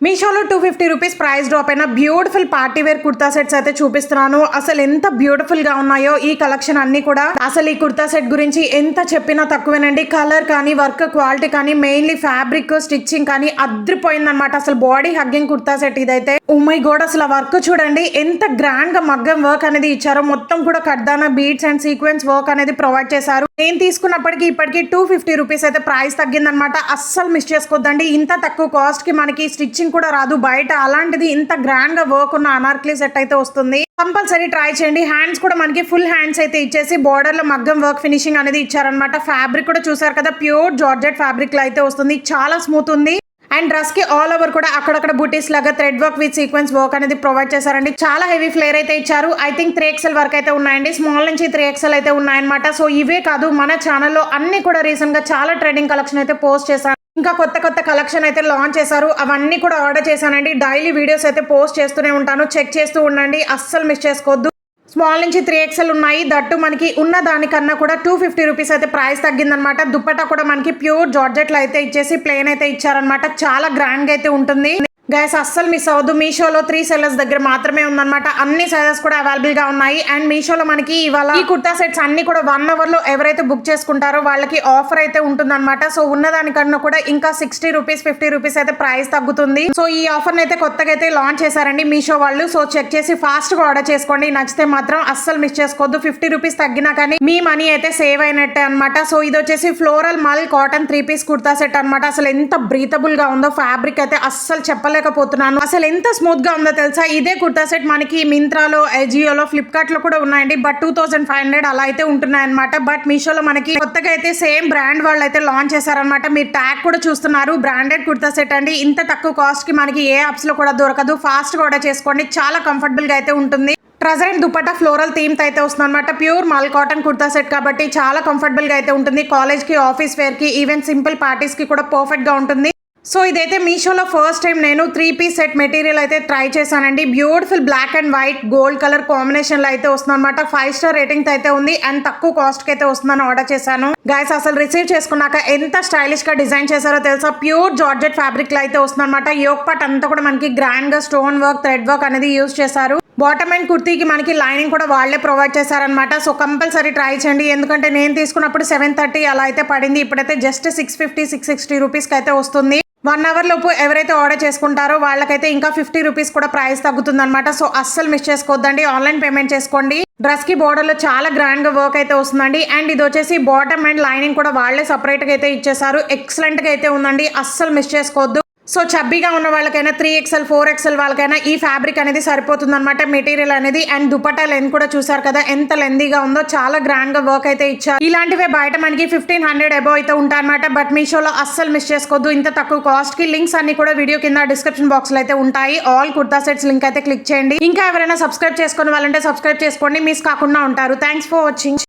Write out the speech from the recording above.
మీషోలో 250 rupees price drop అయిన beautiful party wear kurta sets అయితే చూపిస్తున్నాను. అసలు ఎంత బ్యూటిఫుల్ గా ఉన్నాయో ఈ కలెక్షన్ అన్ని కూడా. అసలు ఈ కుర్తా సెట్ గురించి ఎంత చెప్పినా తక్కువేనండి. కలర్ కానీ, వర్క్ క్వాలిటీ కానీ, మెయిన్లీ ఫ్యాబ్రిక్ స్టిచ్చింగ్ కానీ అద్రిపోయిందనమాట. అసలు బాడీ హగ్గింగ్ కుర్తా సెట్ ఇదైతే. ఓ మై గాడ్, అసలు వర్క్ చూడండి ఎంత గ్రాండ్ గా మగ్గం వర్క్ అనేది ఇచ్చారో. మొత్తం కూడా కడ్దానా బీడ్స్ అండ్ సీక్వెన్స్ వర్క్ అనేది ప్రొవైడ్ చేశారు. నేను తీసుకున్నప్పటికీ ఇప్పటికి 250 రూపీస్ అయితే ప్రైస్ తగ్గిందనమాట. అస్సలు మిస్ చేసుకోవద్దండి. ఇంత తక్కువ కాస్ట్ కి మనకి స్టిచ్చింగ్ కూడా రాదు బయట. అలాంటిది ఇంత గ్రాండ్ గా వర్క్ ఉన్న అనార్కలి సెట్ అయితే వస్తుంది. కంపల్సరీ ట్రై చేయండి. హ్యాండ్స్ కూడా మనకి ఫుల్ హ్యాండ్స్ అయితే ఇచ్చేసి బోర్డర్ లో మగ్గం వర్క్ ఫినిషింగ్ అనేది ఇచ్చారనమాట. ఫ్యాబ్రిక్ కూడా చూసారు కదా, ప్యూర్ జార్జెట్ ఫ్యాబ్రిక్ లో అయితే వస్తుంది. చాలా స్మూత్ ఉంది. అండ్ డ్రెస్ కి ఆల్ ఓవర్ కూడా అక్కడక్కడ బూటీస్ లాగా thread work with sequence work అనేది ప్రొవైడ్ చేశారండి. చాలా హెవీ ఫ్లేర్ అయితే ఇచ్చారు. ఐ థింక్ 3XL వరకు అయితే ఉన్నాయండి. స్మాల్ నుంచి 3XL అయితే ఉన్నాయన్నమాట. సో ఇవే కాదు, మన ఛానల్లో అన్ని కూడా రీసెంట్ గా చాలా ట్రెండింగ్ కలెక్షన్ అయితే పోస్ట్ చేశారు. ఇంకా కొత్త కొత్త కలెక్షన్ అయితే లాంచ్ చేశారు. అవన్నీ కూడా ఆర్డర్ చేశానండి. డైలీ వీడియోస్ అయితే పోస్ట్ చేస్తూనే ఉంటాను. చెక్ చేస్తూ ఉండండి, అస్సలు మిస్ చేసుకోవద్దు. స్మాల్ నుంచి 3XL ఉన్నాయి. దట్టు మనకి ఉన్న దానికన్నా కూడా 250 రూపీస్ అయితే ప్రైస్ తగ్గిందనమాట. దుప్పట్టా కూడా మనకి ప్యూర్ జార్జెట్ లో అయితే ఇచ్చేసి ప్లేన్ అయితే ఇచ్చారనమాట. చాలా గ్రాండ్ గా అయితే ఉంటుంది. గైస్ అస్సలు మిస్ అవ్వద్దు. మీషోలో 3 sellers దగ్గర మాత్రమే ఉందన్నమాట. అన్ని సైజెస్ కూడా అవైలబుల్ గా ఉన్నాయి. అండ్ మీషోలో మనకి ఇవాళ ఈ కుర్తా సెట్స్ అన్ని కూడా 1 hour లో ఎవరైతే బుక్ చేసుకుంటారో వాళ్ళకి ఆఫర్ అయితే ఉంటుందన్నమాట. సో ఉన్నదానికన్నా కూడా ఇంకా 60 రూపీస్ 50 రూపీస్ అయితే ప్రైస్ తగ్గుతుంది. సో ఈ ఆఫర్ అయితే కొత్తగా అయితే లాంచ్ చేశారండి మీషో వాళ్ళు. సో చెక్ చేసి ఫాస్ట్ గా ఆర్డర్ చేసుకోండి. నచ్చితే మాత్రం అస్సలు మిస్ చేసుకోవద్దు. 50 రూపీస్ తగ్గినా కానీ మీ మనీ అయితే సేవ్ అయినట్టే అనమాట. సో ఇది వచ్చేసి ఫ్లోరల్ మల్ కాటన్ 3 piece కుర్తా సెట్ అనమాట. అసలు ఎంత బ్రీతబుల్ గా ఉందో. ఫ్యాబ్రిక్ అయితే అస్సలు చెప్పలేకపోతున్నాను. అసలు ఎంత స్మూత్ గా ఉందో తెలుసా. ఇదే కుర్తా సెట్ మనకి మింత్రాలో, అజియోలో, ఫ్లిప్కార్ట్ లో కూడా ఉన్నాయండి. బట్ 2500 అలా అయితే ఉంటున్నాయి అనమాట. బట్ మీషోలో మనకి కొత్తగా అయితే సేమ్ బ్రాండ్ వాళ్ళు అయితే లాంచ్ చేశారనమాట. మీరు ట్యాగ్ కూడా చూస్తున్నారు. బ్రాండెడ్ కుర్తా సెట్ అండి. ఇంత తక్కువ కాస్ట్ కి మనకి ఏ యాప్స్ లో కూడా దొరకదు. ఫాస్ట్ గా ఆర్డర్ చేసుకోండి. చాలా కంఫర్టబుల్ గా అయితే ఉంటుంది. ట్రజర్ దుపట్టా ఫ్లోరల్ థీమ్ అయితే వస్తుంది అనమాట. ప్యూర్ మల్ కాటన్ కుర్తా సెట్ కాబట్టి చాలా కంఫర్టబుల్ గా అయితే ఉంటుంది. కాలేజ్ కి, ఆఫీస్ వేర్ కి, ఈవెన్ సింపుల్ పార్టీస్ కి కూడా పర్ఫెక్ట్ గా ఉంటుంది. సో ఇదైతే మీషోలో ఫస్ట్ టైం నేను 3 piece సెట్ మెటీరియల్ అయితే ట్రై చేశానండి. Beautiful black and white gold colour combination లో అయితే వస్తుంది అనమాట. 5 star రేటింగ్ అయితే ఉంది. అండ్ తక్కువ కాస్ట్ కి అయితే వస్తుందని ఆర్డర్ చేశాను. గైస్ అసలు రిసీవ్ చేసుకున్నాక ఎంత స్టైలిష్ గా డిజైన్ చేశారో తెలుసా. ప్యూర్ జార్జెట్ ఫ్యాబ్రిక్ లో అయితే వస్తుంది అనమాట. యోక్ పార్ట్ అంతా కూడా మనకి గ్రాండ్ గా స్టోన్ వర్క్, థ్రెడ్ వర్క్ అనేది యూజ్ చేశారు. బాటమ్ అండ్ కుర్తీకి మనకి లైనింగ్ కూడా వాళ్ళే ప్రొవైడ్ చేశారనమాట. సో కంపల్సరీ ట్రై చేయండి. ఎందుకంటే నేను తీసుకున్నప్పుడు 730 అలా అయితే పడింది. ఇప్పుడైతే జస్ట్ 650 660 రూపీస్ కి అయితే వస్తుంది. 1 hour లోపు ఎవరైతే ఆర్డర్ చేసుకుంటారో వాళ్ళకైతే ఇంకా 50 రూపీస్ కూడా ప్రైస్ తగ్గుతుంది అనమాట. సో అస్సలు మిస్ చేసుకోవద్దండి. ఆన్లైన్ పేమెంట్ చేసుకోండి. డ్రెస్ కి బోర్డర్ లో చాలా గ్రాండ్ గా వర్క్ అయితే వస్తుందండి. అండ్ ఇది వచ్చేసి బాటమ్ అండ్ లైనింగ్ కూడా వాళ్ళే సపరేట్ గా అయితే ఇచ్చేసారు. ఎక్సలెంట్ గా అయితే ఉందండి. అస్సలు మిస్ చేసుకోవద్దు. సో చబ్బీగా ఉన్న వాళ్ళకైనా 3XL 4XL వాళ్ళకైనా ఈ ఫ్యాబ్రిక్ అనేది సరిపోతుంది అనమాట. మెటీరియల్ అనేది. అండ్ దుపట్టా లెంత్ కూడా చూసారు కదా ఎంత లెందీగా ఉందో. చాలా గ్రాండ్ గా వర్క్ అయితే ఇచ్చారు. ఇలాంటివే బయట మనకి 1500 అబౌవ్ అయితే ఉంటాయన్నమాట. బట్ మీషోలో అస్సలు మిస్ చేసుకోవద్దు. ఇంత తక్కువ కాస్ట్ కి. లింక్స్ అన్ని కూడా వీడియో కింద డిస్క్రిప్షన్ బాక్స్ లో అయితే ఉంటాయి. ఆల్ కుర్తా సెట్స్ లింక్ అయితే క్లిక్ చేయండి. ఇంకా ఎవరైనా సబ్స్క్రైబ్ చేసుకునే వాళ్ళంటే సబ్స్క్రైబ్ చేసుకోండి. మిస్ కాకుండా ఉంటారు. Thanks for watching.